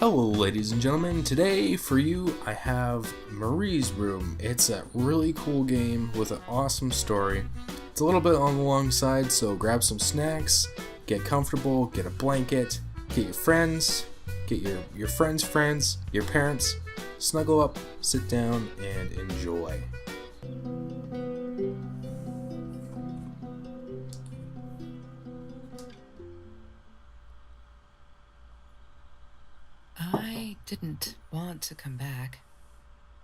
Hello ladies and gentlemen, today for you I have Marie's Room. It's a really cool game with an awesome story. It's a little bit on the long side, so grab some snacks, get comfortable, get a blanket, get your friends, get your friends' friends, your parents, snuggle up, sit down, and enjoy. I didn't want to come back.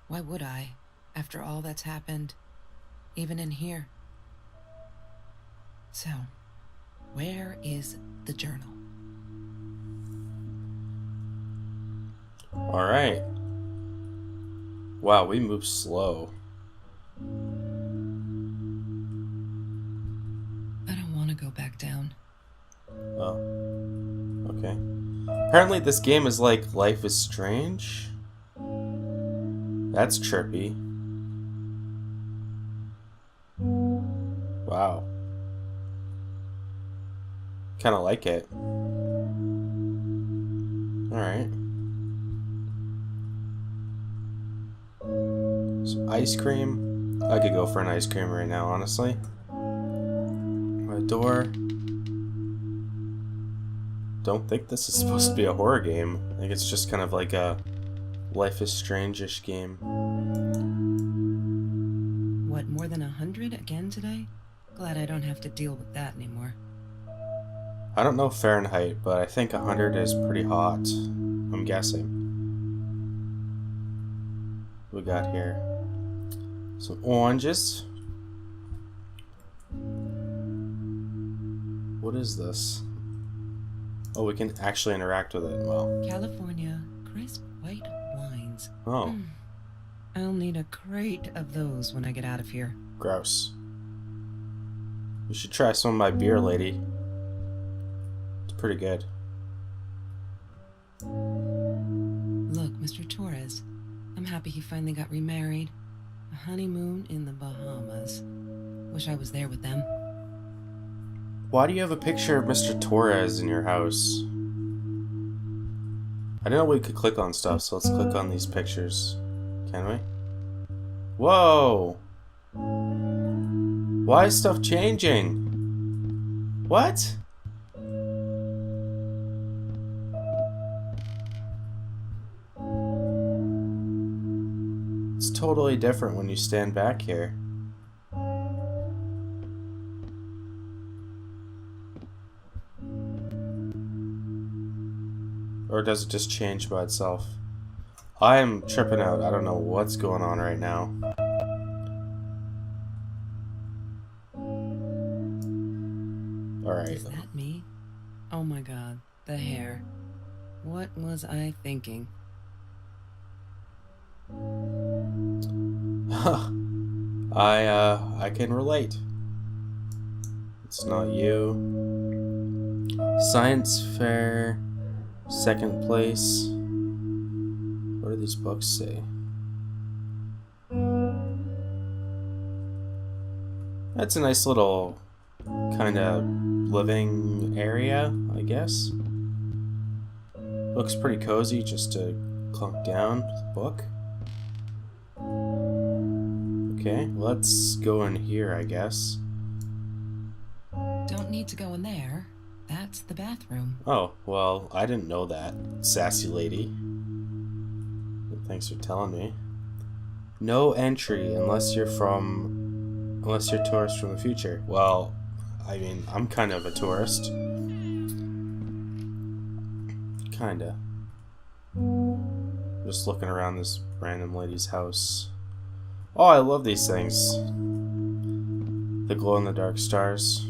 Why would I, after all that's happened, even in here? So, where is the journal? Alright. Wow, we move slow. I don't want to go back down. Oh. Okay. Apparently this game is like Life is Strange. That's trippy. Wow. Kinda like it. Alright. So ice cream. I could go for an ice cream right now, honestly. A door. Don't think this is supposed to be a horror game. I think it's just kind of like a Life is Strange-ish game. What, more than 100 again today? Glad I don't have to deal with that anymore. I don't know Fahrenheit, but I think 100 is pretty hot. I'm guessing. What we got here? Some oranges. What is this? Oh, we can actually interact with it. Well. California crisp white wines. Oh. I'll need a crate of those when I get out of here. Gross. You should try some of my beer, lady. It's pretty good. Look, Mr. Torres. I'm happy he finally got remarried. A honeymoon in the Bahamas. Wish I was there with them. Why do you have a picture of Mr. Torres in your house? I didn't know we could click on stuff, so let's click on these pictures. Can we? Whoa! Why is stuff changing? What? It's totally different when you stand back here. Or does it just change by itself? I am tripping out. I don't know what's going on right now. Alright. Is that me? Oh my god, the hair. What was I thinking? I can relate. It's not you. Science fair. Second place. What do these books say? That's a nice little kind of living area, I guess. Looks pretty cozy just to clunk down the book. Okay, let's go in here, I guess. Don't need to go in there. That's the bathroom. Oh, well, I didn't know that, sassy lady. Thanks for telling me. No entry unless you're tourist from the future. Well, I mean, I'm kind of a tourist. Kinda. Just looking around this random lady's house. Oh, I love these things. The glow-in-the-dark stars.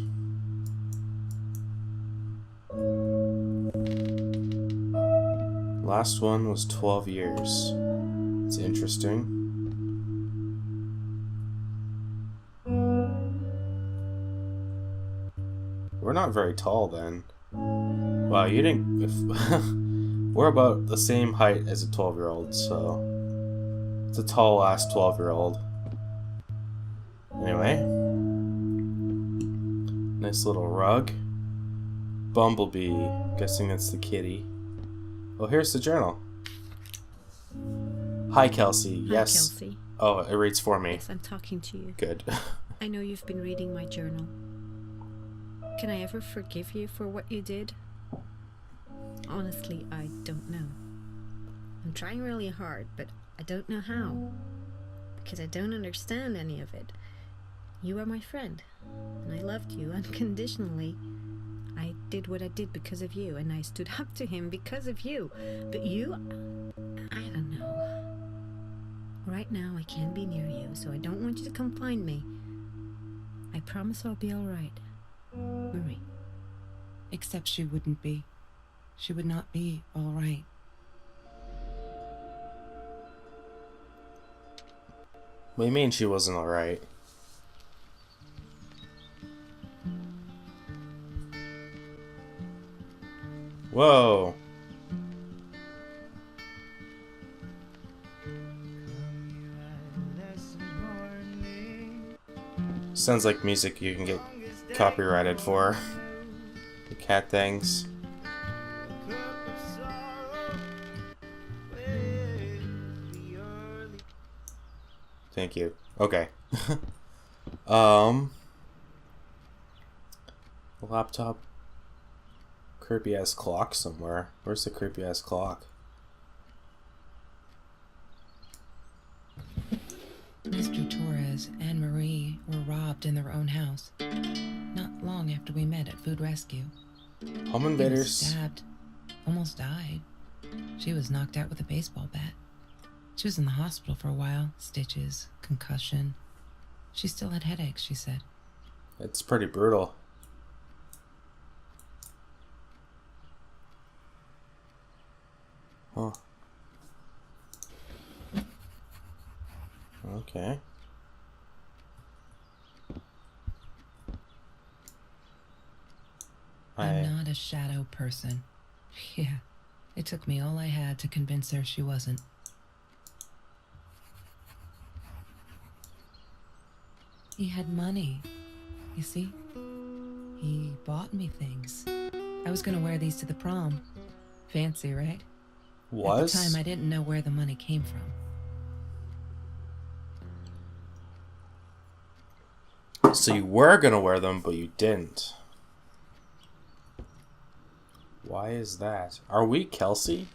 Last one was 12 years. It's interesting. We're not very tall then. Wow, you didn't... We're about the same height as a 12-year-old, so... It's a tall-ass 12-year-old. Anyway. Nice little rug. Bumblebee. Guessing that's the kitty. Oh, here's the journal. Hi, Kelsey. Hi, Yes. Kelsey. Oh, it reads for me. Yes, I'm talking to you. Good. I know you've been reading my journal. Can I ever forgive you for what you did? Honestly, I don't know. I'm trying really hard, but I don't know how. Because I don't understand any of it. You are my friend, and I loved you unconditionally. I did what I did because of you, and I stood up to him because of you. But you, I don't know. Right now, I can't be near you, so I don't want you to come find me. I promise I'll be alright. Marie. Except she wouldn't be. She would not be all right. What do you mean she wasn't alright? Whoa. Sounds like music you can get copyrighted for. The cat things. Thank you. Okay. Laptop. Creepy ass clock somewhere. Where's the creepy ass clock? Mr. Torres and Marie were robbed in their own house. Not long after we met at Food Rescue. Home He was invaders. stabbed. Almost died. She was knocked out with a baseball bat. She was in the hospital for a while. Stitches, concussion. She still had headaches, she said. It's pretty brutal. Huh. Okay. I'm not a shadow person. Yeah, it took me all I had to convince her she wasn't. He had money, you see? He bought me things. I was gonna wear these to the prom. Fancy, right? Was? At the time, I didn't know where the money came from. So you were gonna wear them, but you didn't. Why is that? Are we Kelsey?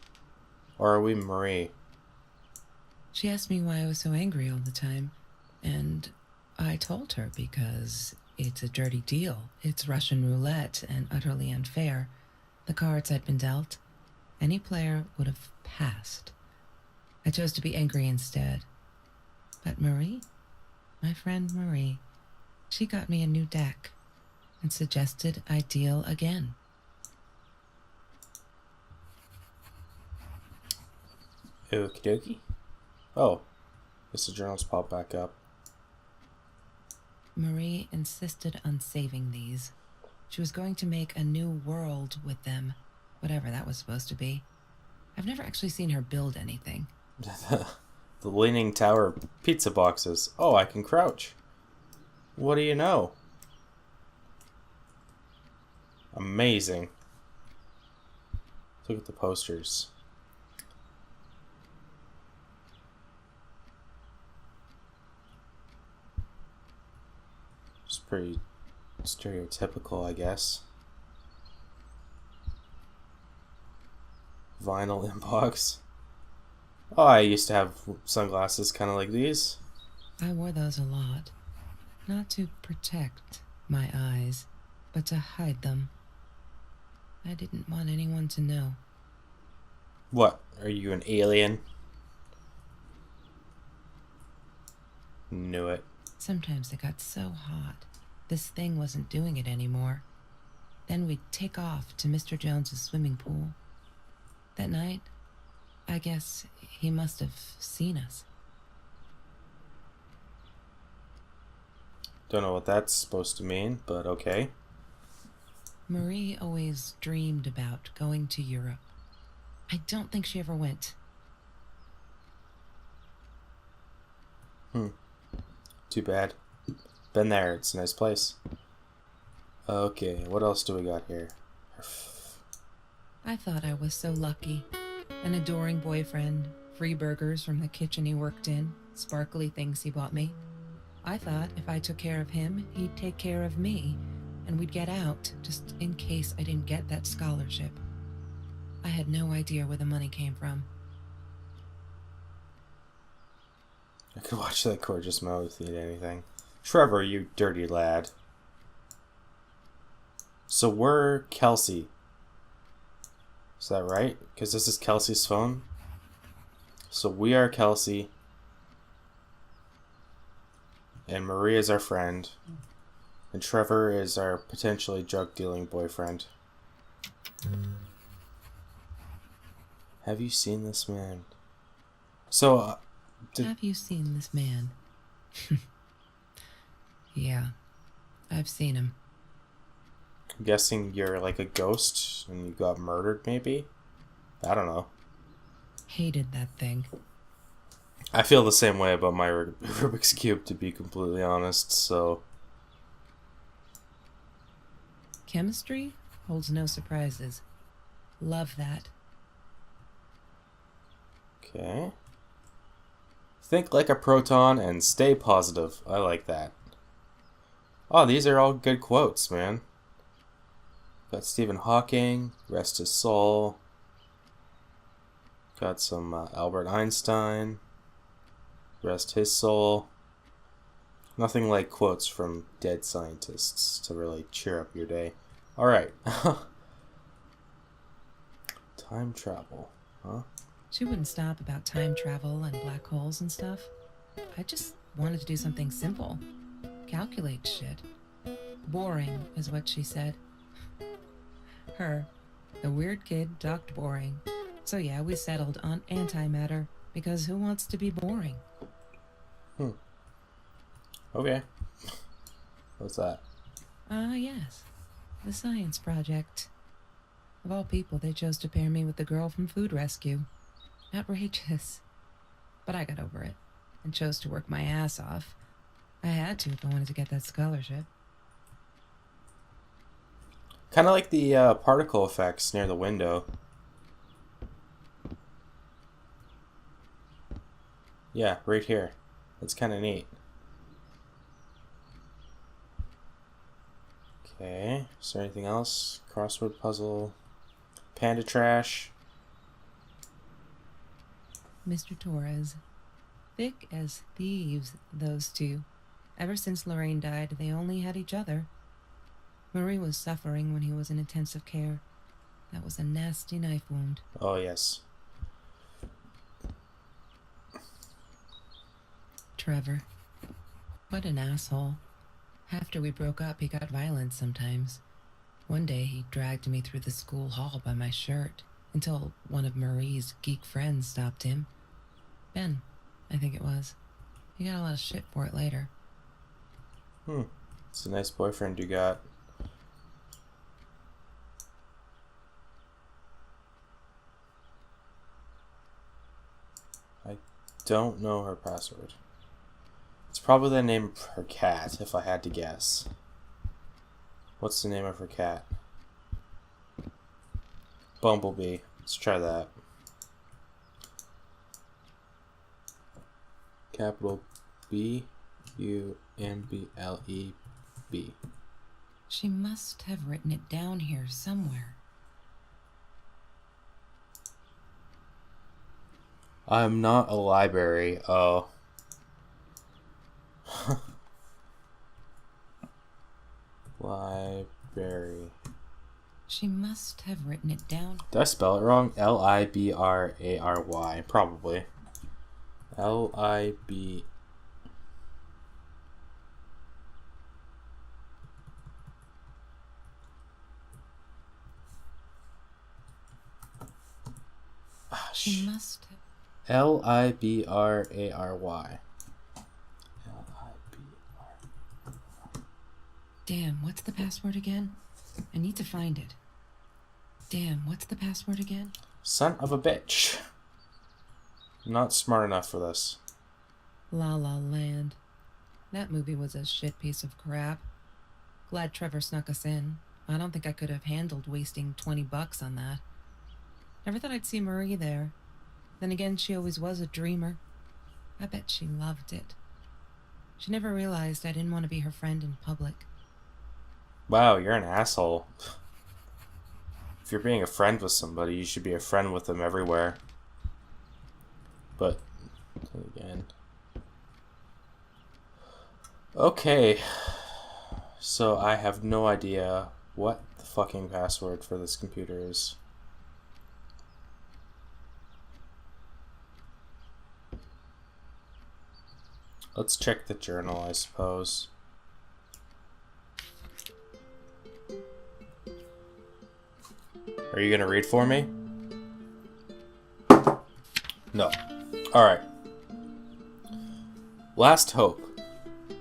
Or are we Marie? She asked me why I was so angry all the time, and I told her because it's a dirty deal. It's Russian roulette and utterly unfair. The cards had been dealt. Any player would have passed. I chose to be angry instead. But Marie, my friend Marie, she got me a new deck and suggested I deal again. Okie dokie. Oh, guess the journals pop back up. Marie insisted on saving these. She was going to make a new world with them, whatever that was supposed to be. I've never actually seen her build anything. The Leaning Tower pizza boxes. Oh, I can crouch. What do you know? Amazing. Look at the posters. It's pretty stereotypical, I guess. Vinyl inbox. Oh, I used to have sunglasses kind of like these. I wore those a lot. Not to protect my eyes, but to hide them. I didn't want anyone to know. What? Are you an alien? Knew it. Sometimes it got so hot, this thing wasn't doing it anymore. Then we'd take off to Mr. Jones's swimming pool. That night, I guess he must have seen us. Don't know what that's supposed to mean, but okay. Marie always dreamed about going to Europe. I don't think she ever went. Too bad. Been there, it's a nice place. Okay, what else do we got here? I thought I was so lucky. An adoring boyfriend, free burgers from the kitchen he worked in, sparkly things he bought me. I thought if I took care of him, he'd take care of me, and we'd get out, just in case I didn't get that scholarship. I had no idea where the money came from. I could watch that gorgeous mouth eat anything. Trevor, you dirty lad. So we're Kelsey. Is that right? Because this is Kelsey's phone. So we are Kelsey. And Maria is our friend. And Trevor is our potentially drug-dealing boyfriend. Have you seen this man? So, Have you seen this man? Yeah, I've seen him. I'm guessing you're like a ghost and you got murdered, maybe? I don't know. Hated that thing. I feel the same way about my Rubik's Cube, to be completely honest, so... Chemistry holds no surprises. Love that. Okay. Think like a proton and stay positive. I like that. Oh, these are all good quotes, man. Got Stephen Hawking, rest his soul. Got some Albert Einstein, rest his soul. Nothing like quotes from dead scientists to really cheer up your day. Alright. Time travel, huh? She wouldn't stop about time travel and black holes and stuff. I just wanted to do something simple. Calculate shit. Boring is what she said. Her, the weird kid, talked boring. So yeah, we settled on antimatter, because who wants to be boring? Okay. What's that? Yes. The science project. Of all people, they chose to pair me with the girl from Food Rescue. Outrageous. But I got over it, and chose to work my ass off. I had to if I wanted to get that scholarship. Kind of like the particle effects near the window. Yeah, right here. That's kind of neat. Okay, is there anything else? Crossword puzzle. Panda trash. Mr. Torres. Thick as thieves, those two. Ever since Lorraine died, they only had each other. Marie was suffering when he was in intensive care. That was a nasty knife wound. Oh, yes. Trevor. What an asshole. After we broke up, he got violent sometimes. One day, he dragged me through the school hall by my shirt until one of Marie's geek friends stopped him. Ben, I think it was. He got a lot of shit for it later. It's a nice boyfriend you got. I don't know her password. It's probably the name of her cat, if I had to guess. What's the name of her cat? Bumblebee. Let's try that. Capital B U N B L E B. She must have written it down here somewhere. I'm not a library. Oh. Library. She must have written it down. Did I spell it wrong? Library. Probably. Lib. She must have. Library. Damn, what's the password again? I need to find it. Damn, what's the password again? Son of a bitch. Not smart enough for this. La La Land. That movie was a shit piece of crap. Glad Trevor snuck us in. I don't think I could have handled wasting $20 on that. Never thought I'd see Marie there. Then again, she always was a dreamer. I bet she loved it. She never realized I didn't want to be her friend in public. Wow, you're an asshole. If you're being a friend with somebody, you should be a friend with them everywhere. But, again. Okay. So I have no idea what the fucking password for this computer is. Let's check the journal, I suppose. Are you gonna read for me? No. Alright. Last hope.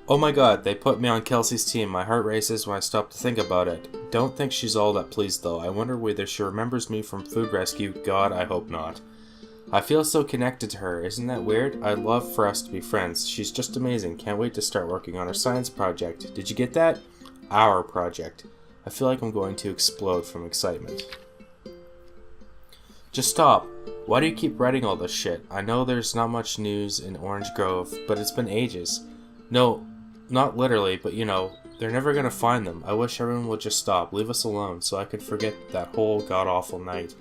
Oh my god, they put me on Kelsey's team. My heart races when I stop to think about it. Don't think she's all that pleased though. I wonder whether she remembers me from food rescue. God, I hope not. I feel so connected to her. Isn't that weird? I'd love for us to be friends. She's just amazing. Can't wait to start working on her science project. Did you get that? Our project. I feel like I'm going to explode from excitement. Just stop. Why do you keep writing all this shit? I know there's not much news in Orange Grove, but it's been ages. No, not literally, but you know, they're never gonna find them. I wish everyone would just stop, leave us alone, so I could forget that whole god-awful night.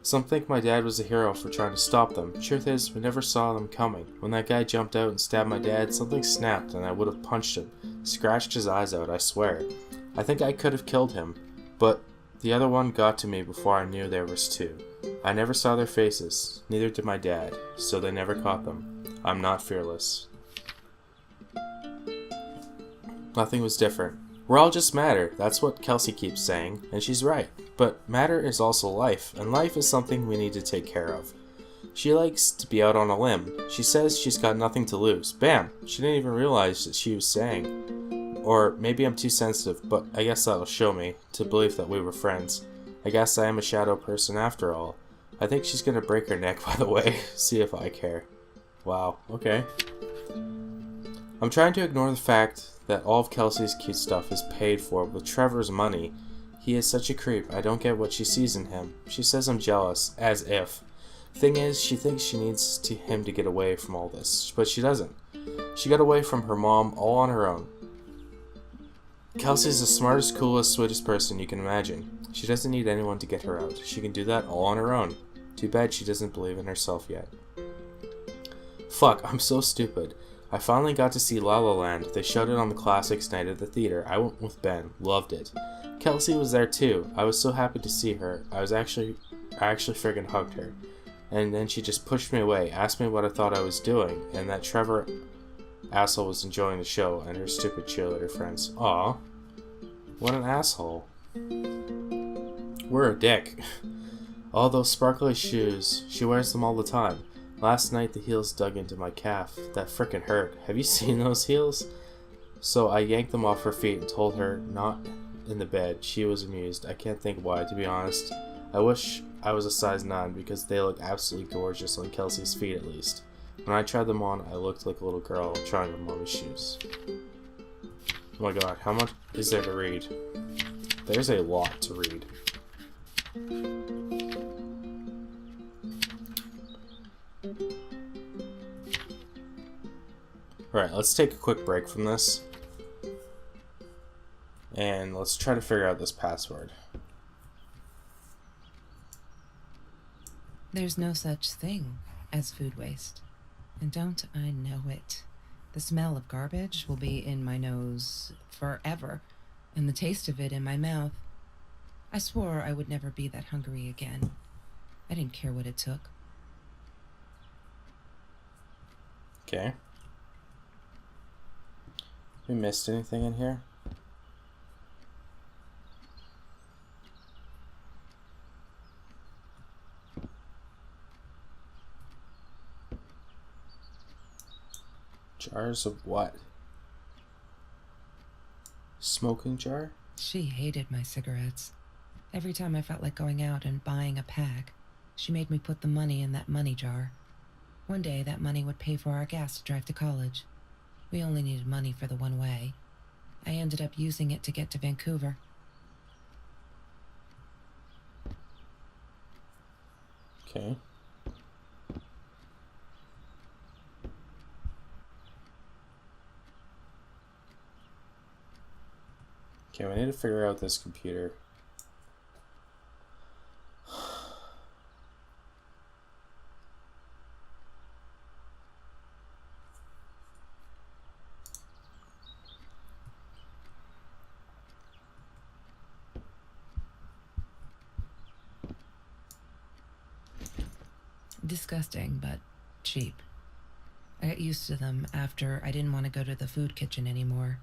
Some think my dad was a hero for trying to stop them. Truth is, we never saw them coming. When that guy jumped out and stabbed my dad, something snapped and I would have punched him. Scratched his eyes out, I swear. I think I could have killed him, but the other one got to me before I knew there was two. I never saw their faces, neither did my dad, so they never caught them. I'm not fearless. Nothing was different. We're all just matter, that's what Kelsey keeps saying, and she's right. But matter is also life, and life is something we need to take care of. She likes to be out on a limb. She says she's got nothing to lose. Bam! She didn't even realize that she was saying. Or maybe I'm too sensitive, but I guess that'll show me, to believe that we were friends. I guess I am a shadow person after all. I think she's gonna break her neck, by the way. See if I care. Wow, okay. I'm trying to ignore the fact that all of Kelsey's cute stuff is paid for with Trevor's money. He is such a creep. I don't get what she sees in him. She says I'm jealous, as if. Thing is, she thinks she needs him to get away from all this, but she doesn't. She got away from her mom all on her own. Kelsey's the smartest, coolest, sweetest person you can imagine. She doesn't need anyone to get her out. She can do that all on her own. Too bad she doesn't believe in herself yet. Fuck, I'm so stupid. I finally got to see La La Land. They showed it on the Classics night at the theater. I went with Ben. Loved it. Kelsey was there too. I was so happy to see her. I actually friggin' hugged her. And then she just pushed me away, asked me what I thought I was doing, and that Trevor asshole was enjoying the show and her stupid cheerleader friends. Aw. What an asshole. We're a dick. All those sparkly shoes. She wears them all the time. Last night the heels dug into my calf. That frickin' hurt. Have you seen those heels? So I yanked them off her feet and told her not in the bed. She was amused. I can't think why, to be honest. I wish I was a size 9 because they look absolutely gorgeous on Kelsey's feet at least. When I tried them on, I looked like a little girl trying on mommy's shoes. Oh my god, how much is there to read? There's a lot to read. Alright, let's take a quick break from this. And let's try to figure out this password. There's no such thing as food waste. And don't I know it? The smell of garbage will be in my nose forever, and the taste of it in my mouth. I swore I would never be that hungry again. I didn't care what it took. Okay. We missed anything in here? Jars of what? Smoking jar? She hated my cigarettes. Every time I felt like going out and buying a pack, she made me put the money in that money jar. One day, that money would pay for our gas to drive to college. We only needed money for the one way. I ended up using it to get to Vancouver. Okay. Okay, we need to figure out this computer. Disgusting, but cheap. I got used to them after I didn't want to go to the food kitchen anymore.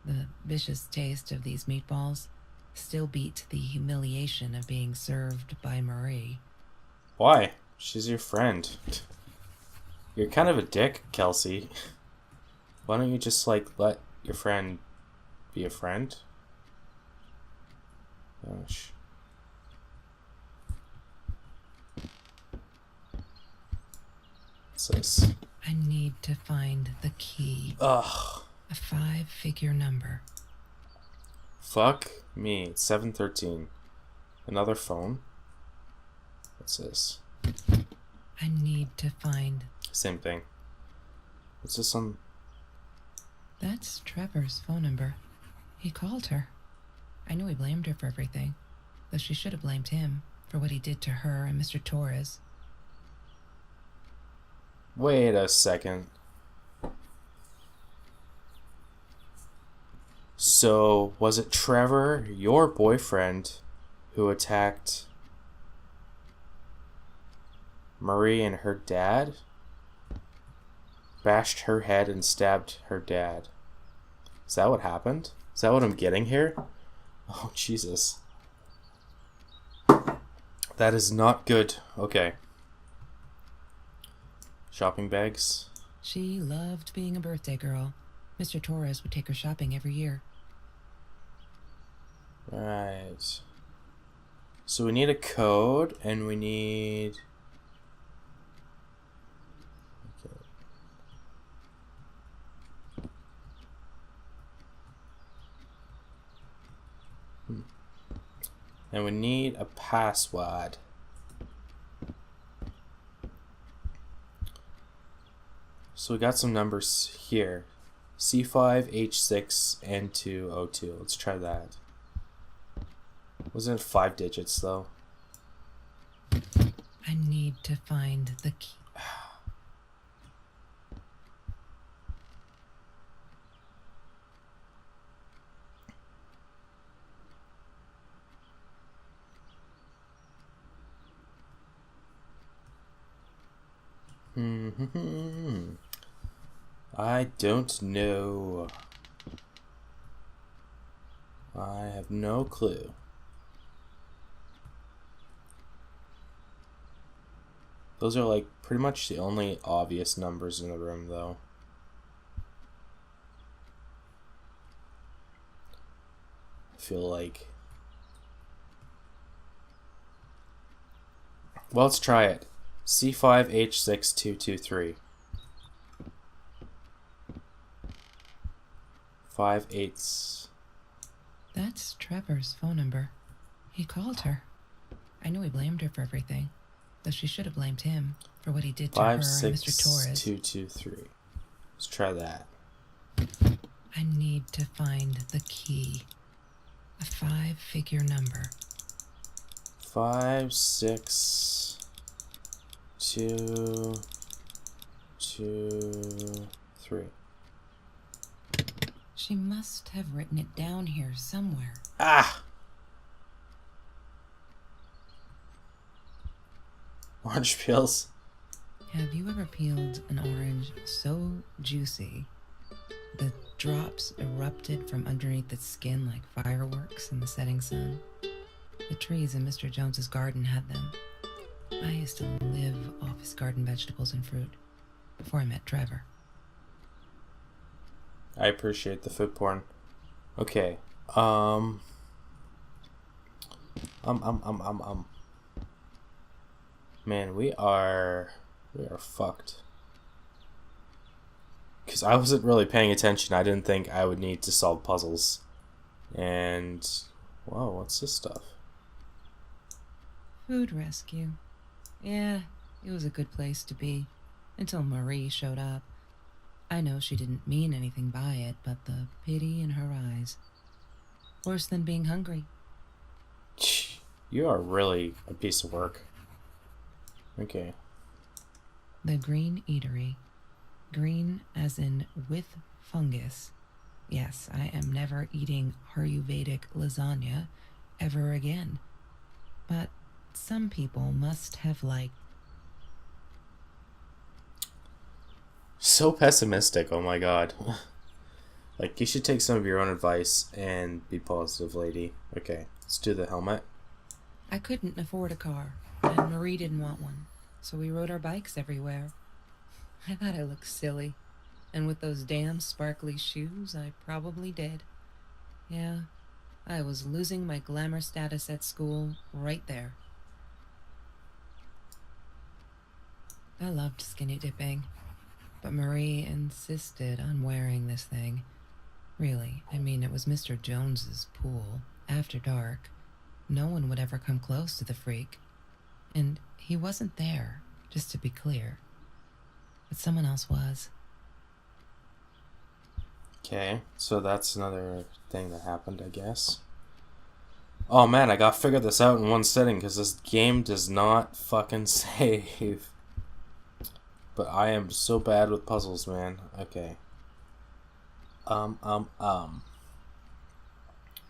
The vicious taste of these meatballs still beat the humiliation of being served by Marie. Why? She's your friend. You're kind of a dick, Kelsey. Why don't you just, like, let your friend be a friend? Gosh. What's this? I need to find the key. Ugh. A 5-figure number. Fuck me. It's 713. Another phone? What's this? I need to find... Same thing. What's this on? That's Trevor's phone number. He called her. I knew he blamed her for everything, though she should have blamed him for what he did to her and Mr. Torres. Wait a second. So, was it Trevor, your boyfriend, who attacked Marie and her dad? Bashed her head and stabbed her dad. Is that what happened? Is that what I'm getting here? Oh, Jesus. That is not good. Okay. Shopping bags. She loved being a birthday girl. Mr. Torres would take her shopping every year. Right. So we need a code, and we need... Okay. And we need a password. So we got some numbers here. C5, H6, N2, O2. Let's try that. Wasn't it 5 digits though? I need to find the key. I don't know. I have no clue. Those are like pretty much the only obvious numbers in the room though. I feel like... Well, let's try it. C5H6223. 5/8. That's Trevor's phone number. He called her. I knew he blamed her for everything, though she should have blamed him for what he did to her and Mr. Torres. 56223. Let's try that. I need to find the key. A 5-figure number. 5, 6, 2, 2, 3. She must have written it down here somewhere. Ah! Orange peels. Have you ever peeled an orange so juicy the drops erupted from underneath its skin like fireworks in the setting sun? The trees in Mr. Jones's garden had them. I used to live off his garden vegetables and fruit before I met Trevor. I appreciate the food porn. Okay. Man, we are fucked. Because I wasn't really paying attention. I didn't think I would need to solve puzzles. And... Whoa, what's this stuff? Food rescue. Yeah, it was a good place to be. Until Marie showed up. I know she didn't mean anything by it, but the pity in her eyes. Worse than being hungry. You are really a piece of work. Okay. The Green Eatery. Green as in with fungus. Yes, I am never eating Ayurvedic lasagna ever again. But some people must have liked. So pessimistic, oh my god. Like, you should take some of your own advice and be positive, lady. Okay, let's do the helmet. I couldn't afford a car, and Marie didn't want one, so we rode our bikes everywhere. I thought I looked silly, and with those damn sparkly shoes, I probably did. Yeah, I was losing my glamour status at school right there. I loved skinny dipping, but Marie insisted on wearing this thing. Really, I mean, it was Mr. Jones's pool, after dark. No one would ever come close to the freak. And he wasn't there, just to be clear. But someone else was. Okay, so that's another thing that happened, I guess. Oh man, I gotta figure this out in one sitting because this game does not fucking save. But I am so bad with puzzles, man. Okay.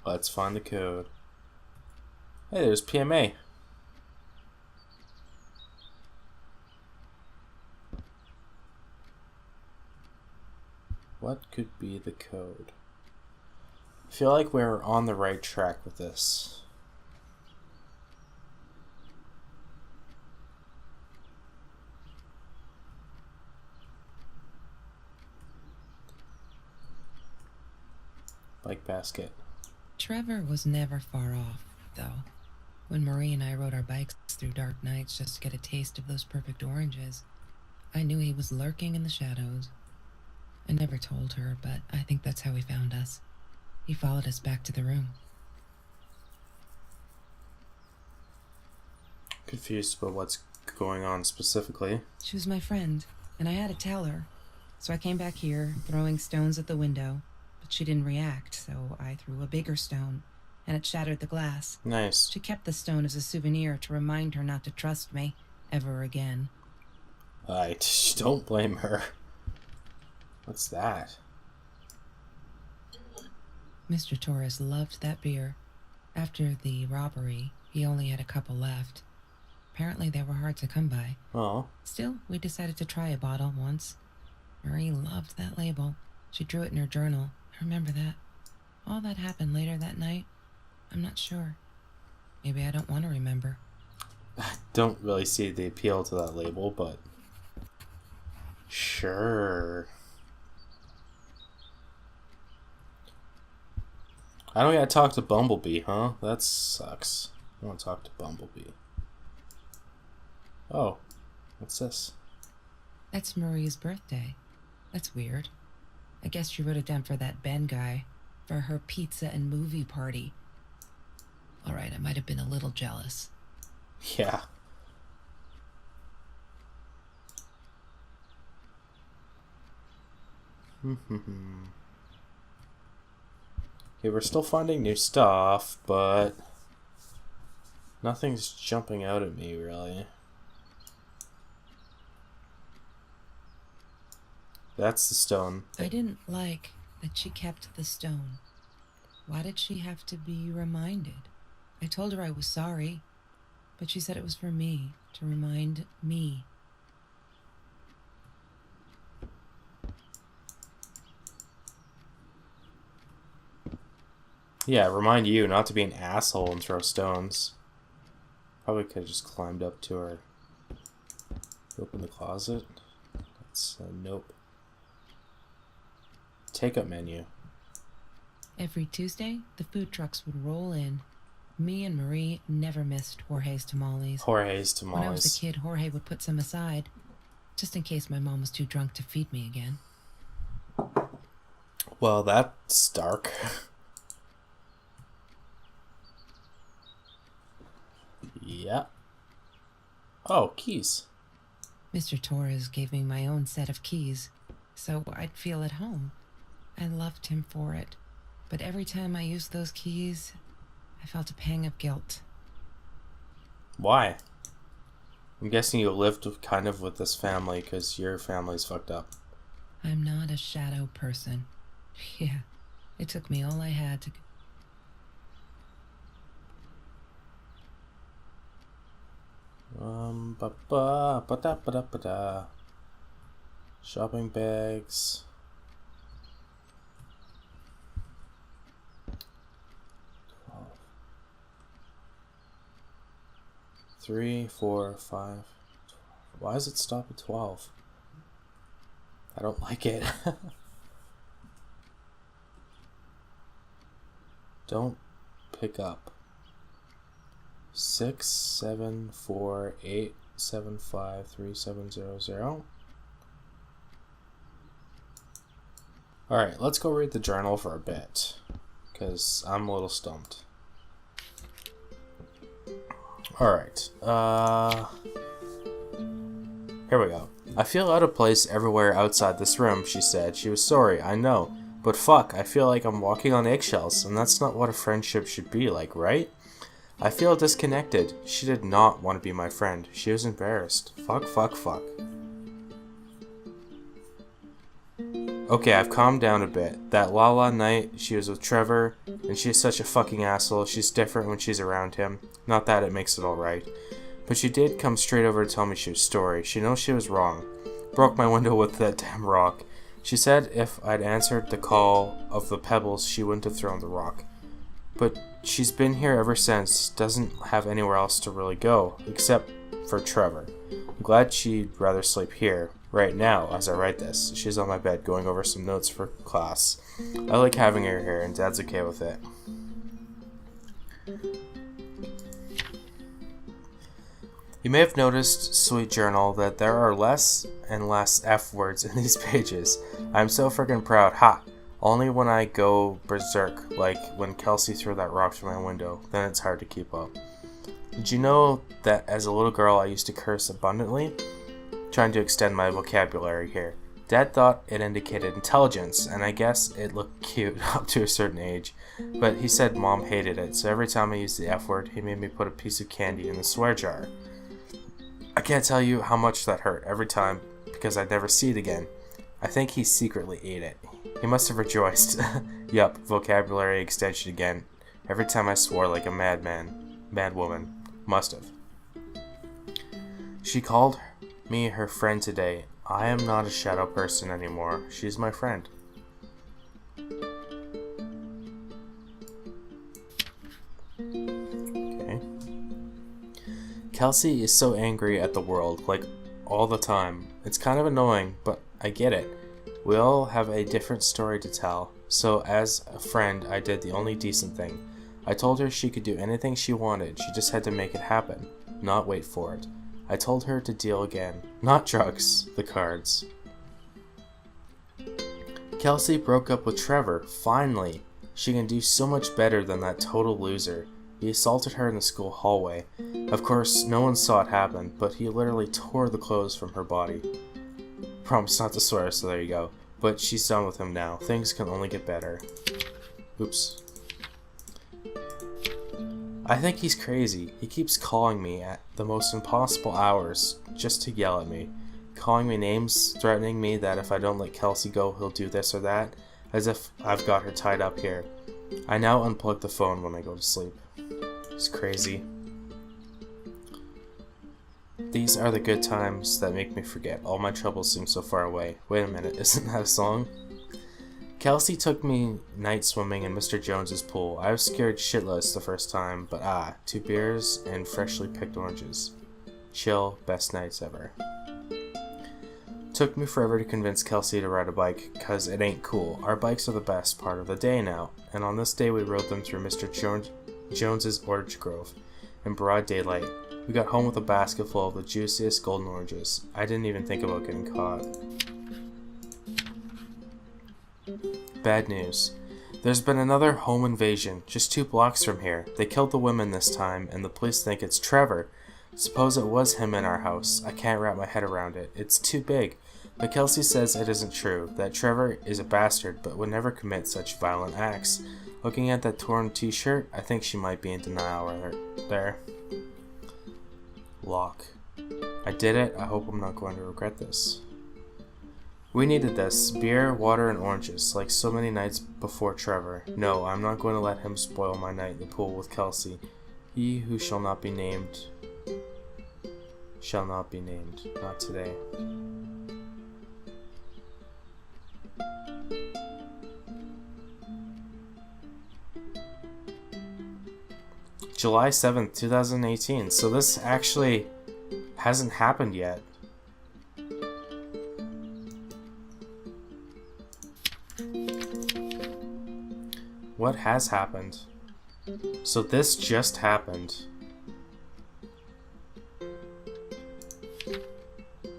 Let's find the code. Hey, there's PMA. What could be the code? I feel like we're on the right track with this. Bike basket. Trevor was never far off, though. When Marie and I rode our bikes through dark nights just to get a taste of those perfect oranges, I knew he was lurking in the shadows. I never told her, but I think that's how he found us. He followed us back to the room. Confused about what's going on specifically. She was my friend, and I had to tell her. So I came back here, throwing stones at the window, but she didn't react, so I threw a bigger stone, and it shattered the glass. Nice. She kept the stone as a souvenir to remind her not to trust me ever again. I don't blame her. What's that? Mr. Torres loved that beer. After the robbery, he only had a couple left. Apparently they were hard to come by. Oh. Still, we decided to try a bottle once. Marie loved that label. She drew it in her journal. I remember that. All that happened later that night, I'm not sure. Maybe I don't want to remember. I don't really see the appeal to that label, but sure. I don't gotta talk to Bumblebee, huh? That sucks. I want to talk to Bumblebee. Oh, what's this? That's Marie's birthday. That's weird. I guess she wrote it down for that Ben guy, for her pizza and movie party. Alright, I might have been a little jealous. Yeah. Okay, we're still finding new stuff, but nothing's jumping out at me, really. That's the stone. I didn't like that she kept the stone. Why did she have to be reminded? I told her I was sorry, but she said it was for me, to remind me. Yeah, remind you not to be an asshole and throw stones. Probably could have just climbed up to her. Open the closet. That's nope. Take-up menu. Every Tuesday, the food trucks would roll in. Me and Marie never missed Jorge's tamales. Jorge's tamales. When I was a kid, Jorge would put some aside, just in case my mom was too drunk to feed me again. Well, that's dark. Yeah. Oh, keys. Mr. Torres gave me my own set of keys, so I'd feel at home. I loved him for it, but every time I used those keys, I felt a pang of guilt. Why? I'm guessing you lived kind of with this family because your family's fucked up. I'm not a shadow person. Yeah, it took me all I had to... Ba-da. Shopping bags. 3, 4, 5. Why does it stop at 12? I don't like it. Don't pick up. 6, 7, 4, 8, 7, 5, 3, 7, 0, 0. Alright, let's go read the journal for a bit, because I'm a little stumped. Alright, here we go. I feel out of place everywhere outside this room, she said. She was sorry, I know. But fuck, I feel like I'm walking on eggshells, and that's not what a friendship should be like, right? I feel disconnected. She did not want to be my friend. She was embarrassed. Fuck. Okay, I've calmed down a bit. That Lala night, she was with Trevor, and she's such a fucking asshole. She's different when she's around him. Not that it makes it alright. But she did come straight over to tell me she was sorry. She knows she was wrong. Broke my window with that damn rock. She said if I'd answered the call of the pebbles, she wouldn't have thrown the rock. But she's been here ever since, doesn't have anywhere else to really go, except for Trevor. I'm glad she'd rather sleep here. Right now, as I write this, she's on my bed going over some notes for class. I like having her here, and Dad's okay with it. You may have noticed, sweet journal, that there are less and less F words in these pages. I'm so freaking proud. Ha! Only when I go berserk, like when Kelsey threw that rock through my window, then it's hard to keep up. Did you know that as a little girl I used to curse abundantly? Trying to extend my vocabulary here. Dad thought it indicated intelligence, and I guess it looked cute up to a certain age. But he said Mom hated it, so every time I used the F word, he made me put a piece of candy in the swear jar. I can't tell you how much that hurt every time, because I'd never see it again. I think he secretly ate it. He must have rejoiced. Yup, vocabulary extension again. Every time I swore like a madwoman. Must have. She called me her friend today. I am not a shadow person anymore. She's my friend. Okay. Kelsey is so angry at the world, like all the time. It's kind of annoying, but I get it. We all have a different story to tell, so as a friend, I did the only decent thing. I told her she could do anything she wanted, she just had to make it happen, not wait for it. I told her to deal again, not drugs, the cards. Kelsey broke up with Trevor, finally. She can do so much better than that total loser. He assaulted her in the school hallway. Of course, no one saw it happen, but he literally tore the clothes from her body. Promise not to swear, so there you go. But she's done with him now. Things can only get better. Oops. I think he's crazy. He keeps calling me at the most impossible hours just to yell at me. Calling me names, threatening me that if I don't let Kelsey go, he'll do this or that, as if I've got her tied up here. I now unplug the phone when I go to sleep. It's crazy. These are the good times that make me forget. All my troubles seem so far away. Wait a minute, isn't that a song? Kelsey took me night swimming in Mr. Jones's pool. I was scared shitless the first time, but 2 beers and freshly picked oranges. Chill, best nights ever. Took me forever to convince Kelsey to ride a bike, cause it ain't cool. Our bikes are the best part of the day now, and on this day we rode them through Mr. Jones's orange grove in broad daylight. We got home with a basket full of the juiciest golden oranges. I didn't even think about getting caught. Bad news. There's been another home invasion, just 2 blocks from here. They killed the women this time, and the police think it's Trevor. Suppose it was him in our house. I can't wrap my head around it. It's too big. But Kelsey says it isn't true, that Trevor is a bastard but would never commit such violent acts. Looking at that torn t-shirt, I think she might be in denial right there. Lock. I did it. I hope I'm not going to regret this. We needed this. Beer, water, and oranges, like so many nights before Trevor. No, I'm not going to let him spoil my night in the pool with Kelsey. He who shall not be named shall not be named. Not today. July 7th, 2018. So this actually hasn't happened yet. What has happened? So this just happened.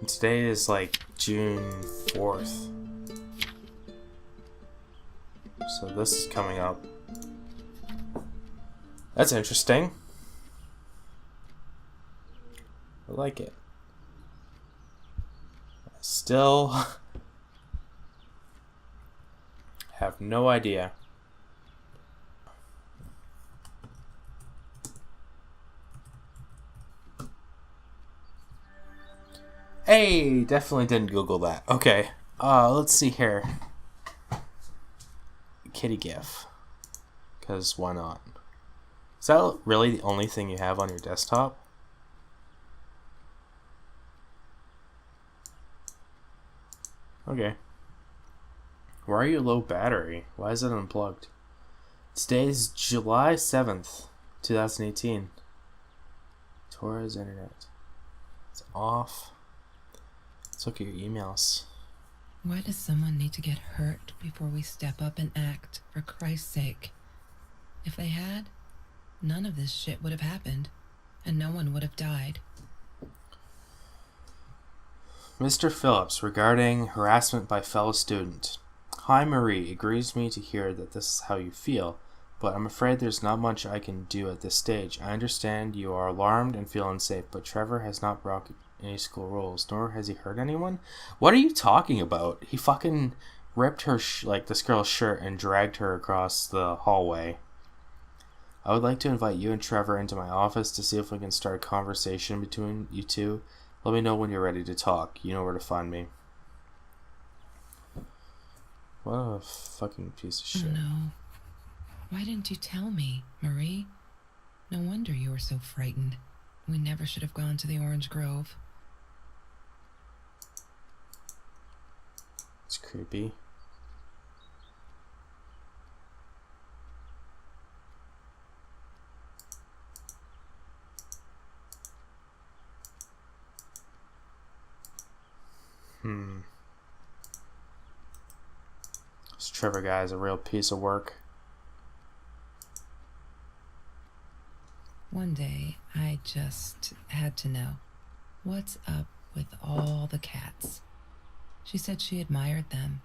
And today is like June 4th. So this is coming up. That's interesting. I like it. I still have no idea. Hey, definitely didn't Google that. Okay, let's see here. Kitty GIF. Because why not? Is that really the only thing you have on your desktop? Okay. Why are you low battery? Why is it unplugged? Today is July 7th, 2018. Torres Internet. It's off. Let's look at your emails. Why does someone need to get hurt before we step up and act, for Christ's sake? If they had, none of this shit would have happened, and no one would have died. Mr. Phillips, regarding harassment by fellow student. Hi, Marie. It grieves me to hear that this is how you feel, but I'm afraid there's not much I can do at this stage. I understand you are alarmed and feel unsafe, but Trevor has not broken any school rules, nor has he hurt anyone. What are you talking about? He fucking ripped her, this girl's shirt and dragged her across the hallway. I would like to invite you and Trevor into my office to see if we can start a conversation between you two. Let me know when you're ready to talk. You know where to find me. What a fucking piece of shit. Oh no. Why didn't you tell me, Marie? No wonder you were so frightened. We never should have gone to the Orange Grove. It's creepy. This Trevor guy is a real piece of work. One day, I just had to know. What's up with all the cats? She said she admired them.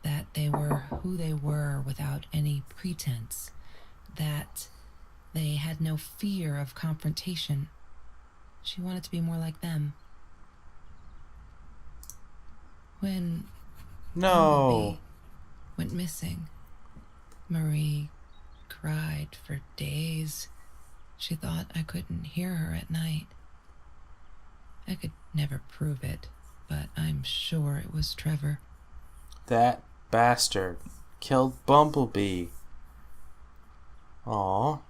That they were who they were without any pretense. That they had no fear of confrontation. She wanted to be more like them. When No. went missing, Marie cried for days. She thought I couldn't hear her at night. I could never prove it, but I'm sure it was Trevor. That bastard killed Bumblebee. Aww.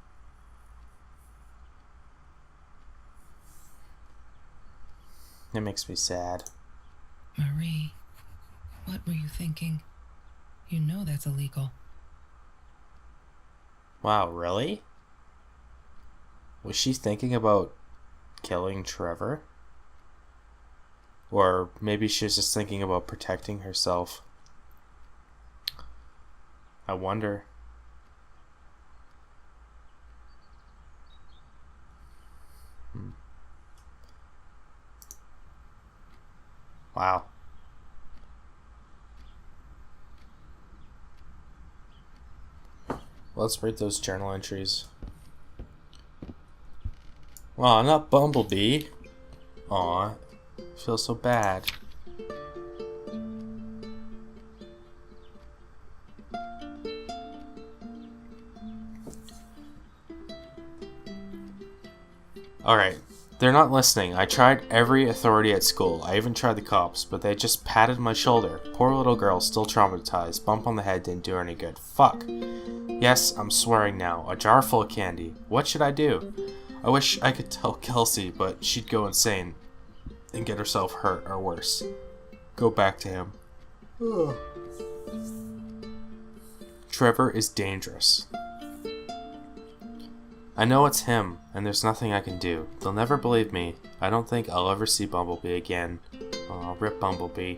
It makes me sad. Marie, what were you thinking? You know that's illegal. Wow, really? Was she thinking about killing Trevor? Or maybe she was just thinking about protecting herself. I wonder. Wow. Let's read those journal entries. Aw, not Bumblebee. Aw, I feel so bad. Alright, they're not listening. I tried every authority at school. I even tried the cops, but they just patted my shoulder. Poor little girl, still traumatized. Bump on the head didn't do her any good. Fuck. Yes, I'm swearing now. A jar full of candy. What should I do? I wish I could tell Kelsey, but she'd go insane and get herself hurt or worse. Go back to him. Trevor is dangerous. I know it's him, and there's nothing I can do. They'll never believe me. I don't think I'll ever see Bumblebee again. Aw, rip Bumblebee.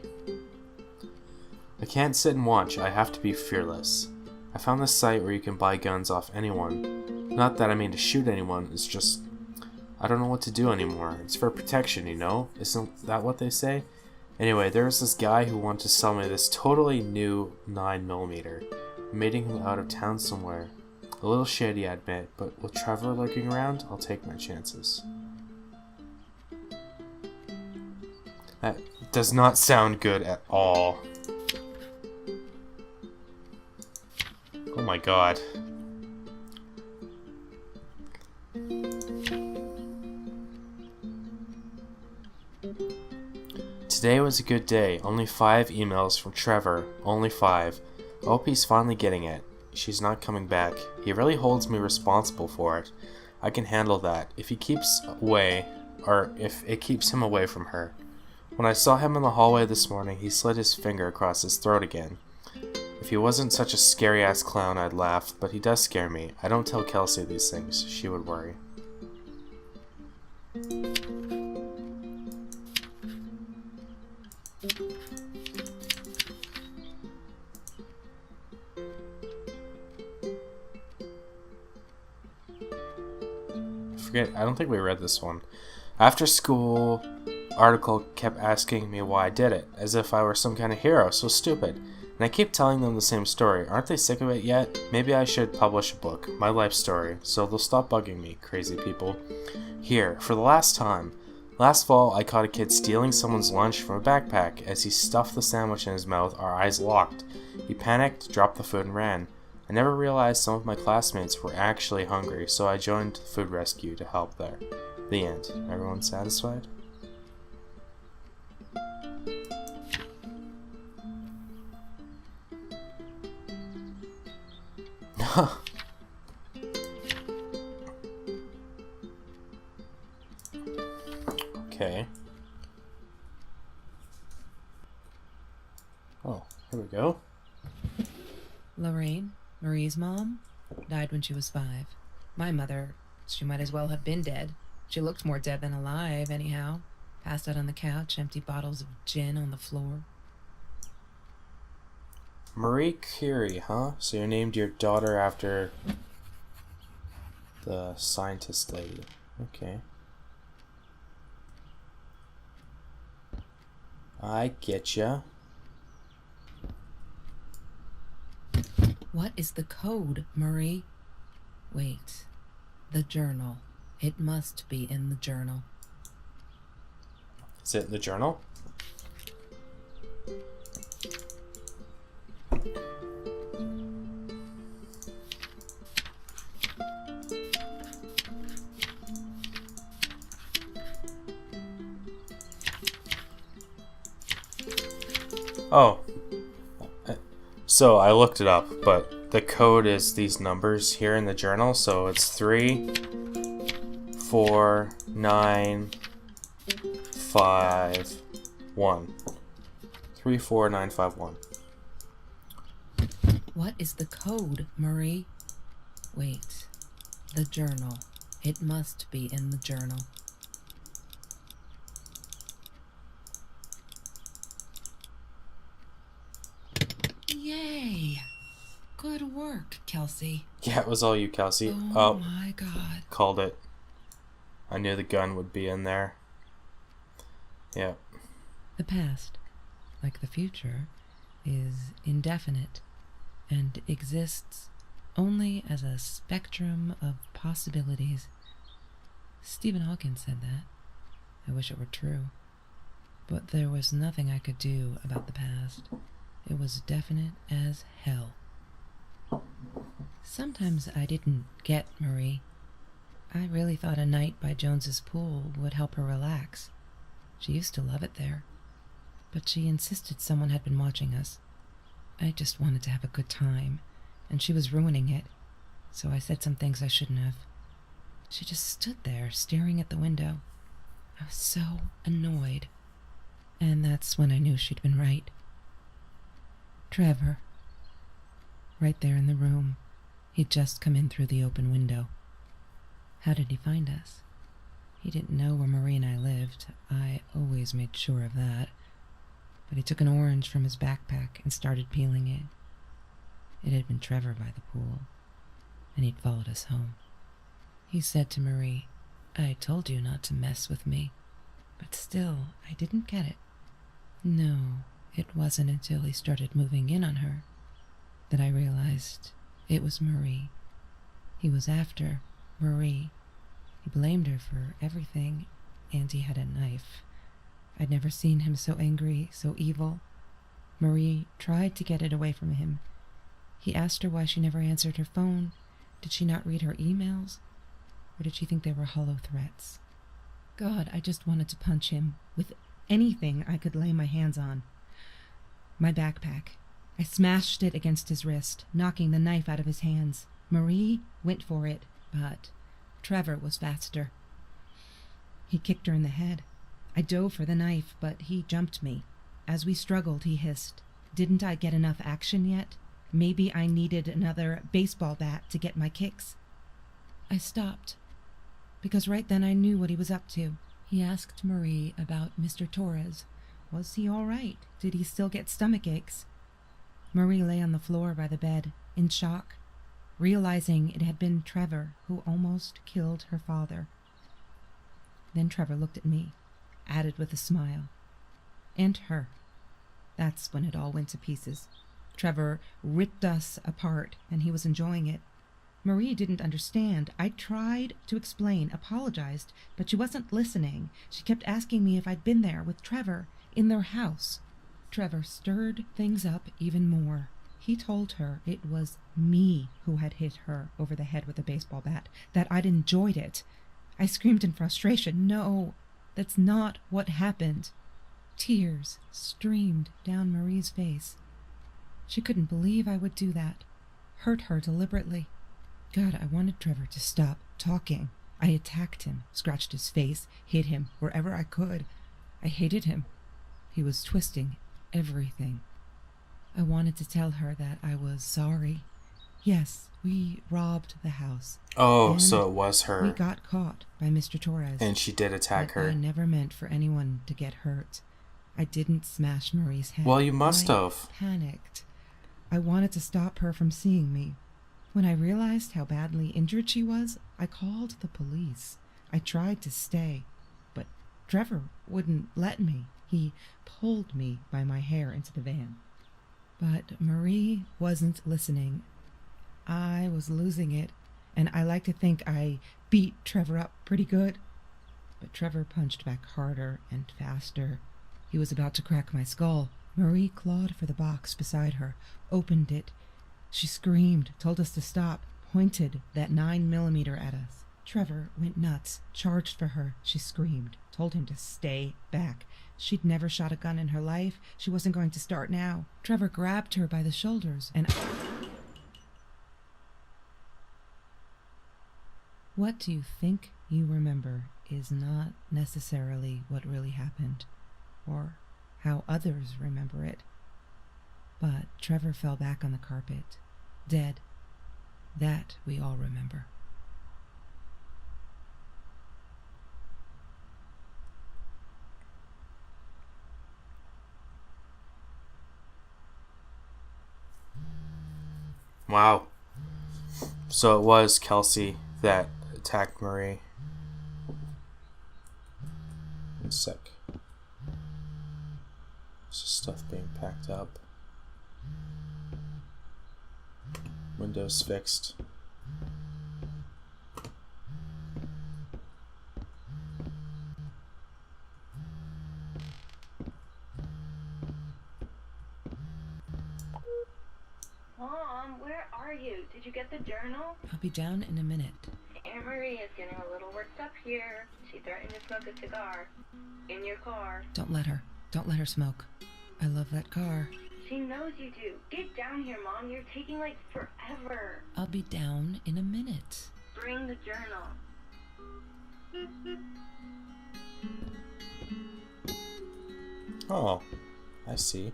I can't sit and watch. I have to be fearless. I found this site where you can buy guns off anyone. Not that I mean to shoot anyone, it's just... I don't know what to do anymore. It's for protection, you know? Isn't that what they say? Anyway, there was this guy who wanted to sell me this totally new 9mm. I'm meeting him out of town somewhere. A little shady, I admit, but with Trevor lurking around, I'll take my chances. That does not sound good at all. Oh my god. Today was a good day. Only 5 emails from Trevor. Only 5. I hope he's finally getting it. She's not coming back. He really holds me responsible for it. I can handle that. If he keeps away, or if it keeps him away from her. When I saw him in the hallway this morning, he slid his finger across his throat again. If he wasn't such a scary-ass clown, I'd laugh, but he does scare me. I don't tell Kelsey these things. She would worry. I don't think we read this one. After school article kept asking me why I did it, as if I were some kind of hero, so stupid. And I keep telling them the same story. Aren't they sick of it yet? Maybe I should publish a book, my life story, so they'll stop bugging me, crazy people. Here, for the last time. Last fall, I caught a kid stealing someone's lunch from a backpack. As he stuffed the sandwich in his mouth, our eyes locked. He panicked, dropped the food, and ran. I never realized some of my classmates were actually hungry, so I joined the food rescue to help there. The end. Everyone satisfied? Okay. Oh, here we go. Lorraine, Marie's mom, died when she was 5. My mother, she might as well have been dead. She looked more dead than alive, anyhow. Passed out on the couch, empty bottles of gin on the floor. Marie Curie, huh? So you named your daughter after the scientist lady. Okay. I getcha. What is the code, Marie? Wait. The journal. It must be in the journal. Is it in the journal? Oh. So I looked it up, but the code is these numbers here in the journal. So it's 3, 4, 9, 5, 1. 3, 4, 9, 5, 1. What is the code, Marie? Wait. The journal. It must be in the journal. Yay! Good work, Kelsey. Yeah, it was all you, Kelsey. Oh my god. Called it. I knew the gun would be in there. Yeah. The past, like the future, is indefinite and exists only as a spectrum of possibilities. Stephen Hawking said that. I wish it were true. But there was nothing I could do about the past. It was definite as hell. Sometimes I didn't get Marie. I really thought a night by Jones's pool would help her relax. She used to love it there. But she insisted someone had been watching us. I just wanted to have a good time, and she was ruining it, so I said some things I shouldn't have. She just stood there, staring at the window. I was so annoyed, and that's when I knew she'd been right. Trevor. Right there in the room. He'd just come in through the open window. How did he find us? He didn't know where Marie and I lived. I always made sure of that. But he took an orange from his backpack and started peeling it. It had been Trevor by the pool, and he'd followed us home. He said to Marie, "I told you not to mess with me." But still, I didn't get it. No, it wasn't until he started moving in on her that I realized it was Marie. He was after Marie. He blamed her for everything, and he had a knife. I'd never seen him so angry, so evil. Marie tried to get it away from him. He asked her why she never answered her phone. Did she not read her emails? Or did she think they were hollow threats? God, I just wanted to punch him with anything I could lay my hands on. My backpack. I smashed it against his wrist, knocking the knife out of his hands. Marie went for it, but Trevor was faster. He kicked her in the head. I dove for the knife, but he jumped me. As we struggled, he hissed, "Didn't I get enough action yet? Maybe I needed another baseball bat to get my kicks." I stopped, because right then I knew what he was up to. He asked Marie about Mr. Torres. Was he all right? Did he still get stomach aches? Marie lay on the floor by the bed, in shock, realizing it had been Trevor who almost killed her father. Then Trevor looked at me, added with a smile. And her. That's when it all went to pieces. Trevor ripped us apart, and he was enjoying it. Marie didn't understand. I tried to explain, apologized, but she wasn't listening. She kept asking me if I'd been there with Trevor, in their house. Trevor stirred things up even more. He told her it was me who had hit her over the head with a baseball bat, that I'd enjoyed it. I screamed in frustration, "No, that's not what happened." Tears streamed down Marie's face. She couldn't believe I would do that, hurt her deliberately. God, I wanted Trevor to stop talking. I attacked him, scratched his face, hit him wherever I could. I hated him. He was twisting everything. I wanted to tell her that I was sorry. Yes, we robbed the house. Oh, so it was her. We got caught by Mr. Torres. And she did attack her. I never meant for anyone to get hurt. I didn't smash Marie's head. Well, you must have. I panicked. I wanted to stop her from seeing me. When I realized how badly injured she was, I called the police. I tried to stay, but Trevor wouldn't let me. He pulled me by my hair into the van. But Marie wasn't listening. I was losing it, and I like to think I beat Trevor up pretty good. But Trevor punched back harder and faster. He was about to crack my skull. Marie clawed for the box beside her, opened it. She screamed, told us to stop, pointed that 9mm at us. Trevor went nuts, charged for her. She screamed, told him to stay back. She'd never shot a gun in her life. She wasn't going to start now. Trevor grabbed her by the shoulders and... What you think you remember is not necessarily what really happened, or how others remember it. But Trevor fell back on the carpet, dead. That we all remember. Wow. So it was Kelsey that attacked Marie. I'm sick. There's just stuff being packed up. Windows fixed. Mom, where are you? Did you get the journal? I'll be down in a minute. Aunt Marie is getting a little worked up here. She threatened to smoke a cigar. In your car. Don't let her. Don't let her smoke. I love that car. She knows you do. Get down here, Mom. You're taking, like, forever. I'll be down in a minute. Bring the journal. Oh, I see.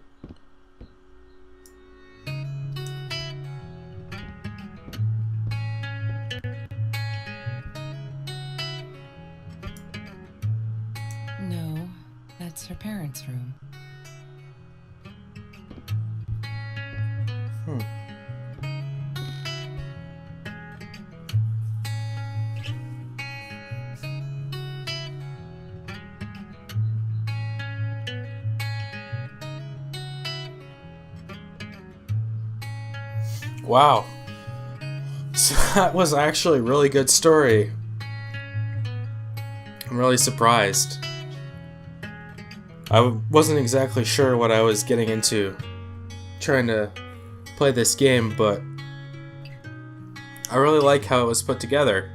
No, that's her parents' room. Wow. So that was actually a really good story. I'm really surprised. I wasn't exactly sure what I was getting into trying to play this game, but I really like how it was put together.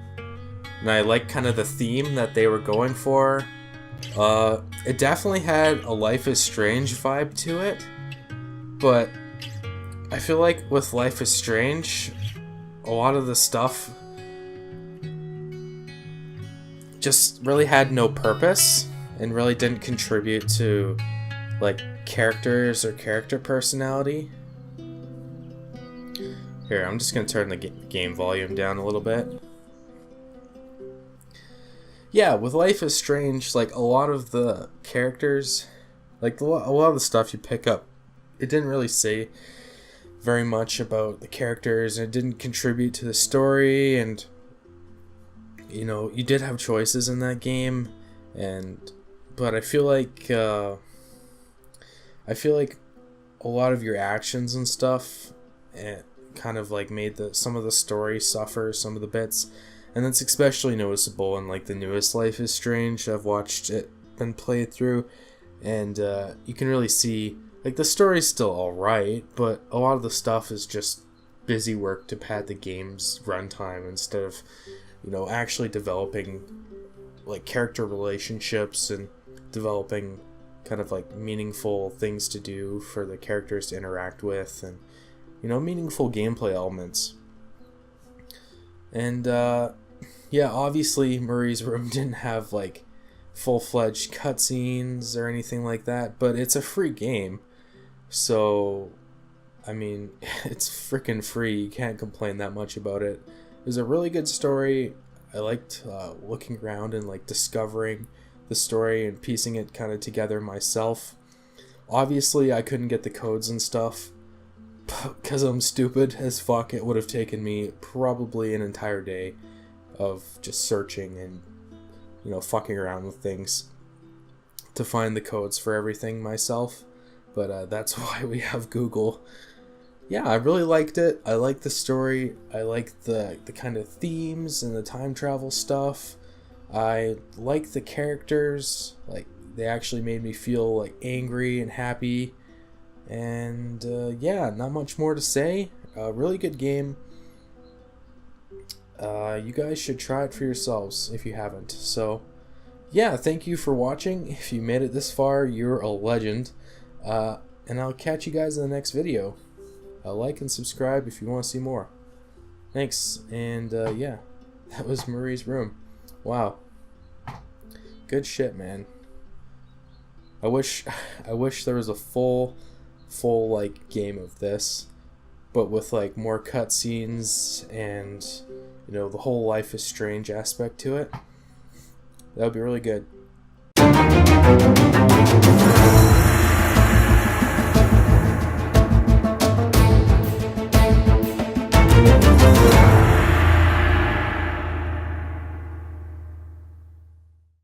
And I like kind of the theme that they were going for. It definitely had a Life is Strange vibe to it, but I feel like with Life is Strange, a lot of the stuff just really had no purpose and really didn't contribute to like characters or character personality. Here, I'm just gonna turn the game volume down a little bit. Yeah, with Life is Strange, like a lot of the characters, like a lot of the stuff you pick up, it didn't really say very much about the characters, and it didn't contribute to the story. And you know, you did have choices in that game, but I feel like a lot of your actions and stuff kind of like made some of the story suffer some of the bits, and that's especially noticeable in like the newest Life is Strange. I've watched it been played through, and you can really see like the story's still alright, but a lot of the stuff is just busy work to pad the game's runtime instead of, you know, actually developing like character relationships and developing kind of like meaningful things to do for the characters to interact with, and you know, meaningful gameplay elements. And yeah, obviously Murray's Room didn't have like full-fledged cutscenes or anything like that, but it's a free game, so I mean, it's freaking free. You can't complain that much about it. It was a really good story. I liked looking around and like discovering the story and piecing it kind of together myself. Obviously, I couldn't get the codes and stuff because I'm stupid as fuck. It would have taken me probably an entire day of just searching and, you know, fucking around with things to find the codes for everything myself. But that's why we have Google. Yeah, I really liked it. I liked the story. I liked the kind of themes and the time travel stuff. I liked the characters. Like, they actually made me feel like angry and happy. And yeah, not much more to say. Really good game. You guys should try it for yourselves if you haven't. So yeah, thank you for watching. If you made it this far, you're a legend. And I'll catch you guys in the next video. Like and subscribe if you want to see more. Thanks, and yeah, that was Murray's Room. Wow, good shit, man. I wish there was a full like game of this, but with like more cutscenes and, you know, the whole Life is Strange aspect to it. That would be really good.